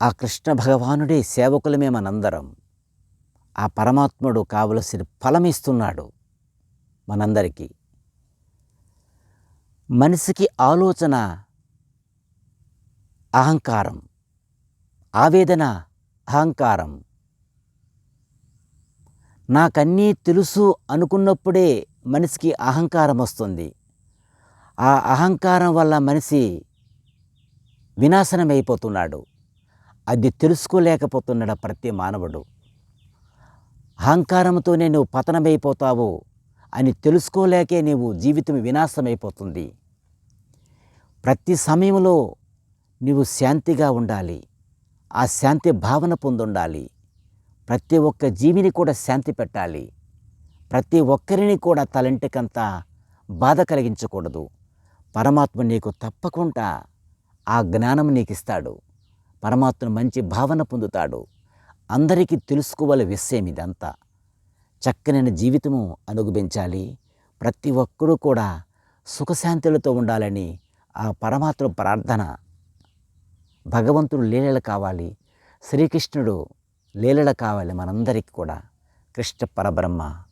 ఆ కృష్ణ భగవానుడే సేవకులమే మనందరం. ఆ పరమాత్ముడు కావలసిన ఫలమిస్తున్నాడు మనందరికీ. మనిషికి ఆలోచన అహంకారం, ఆవేదన అహంకారం. నాకన్నీ తెలుసు అనుకున్నప్పుడే మనిషికి అహంకారం వస్తుంది. ఆ అహంకారం వల్ల మనిషి వినాశనమైపోతున్నాడు. అది తెలుసుకోలేకపోతున్నాడు ప్రతి మానవుడు. అహంకారంతోనే నువ్వు పతనమైపోతావు అని తెలుసుకోలేకే నీవు జీవితం వినాశమైపోతుంది. ప్రతి సమయంలో నీవు శాంతిగా ఉండాలి. ఆ శాంతి భావన పొందుండాలి. ప్రతి ఒక్క జీవిని కూడా శాంతి పెట్టాలి. ప్రతి ఒక్కరిని కూడా తలంటికంతా బాధ కలిగించకూడదు. పరమాత్మ నీకు తప్పకుండా ఆ జ్ఞానం నీకు ఇస్తాడు. పరమాత్మ మంచి భావన పొందుతాడు. అందరికీ తెలుసుకోవాలి విషయం ఇదంతా. చక్కనైన జీవితము అనుభవించాలి. ప్రతి ఒక్కరూ కూడా సుఖశాంతులతో ఉండాలని ఆ పరమాత్మ ప్రార్థన. భగవంతుడు లీలలు కావాలి, శ్రీకృష్ణుడు లీలలు కావాలి మనందరికీ కూడా. కృష్ణ పరబ్రహ్మ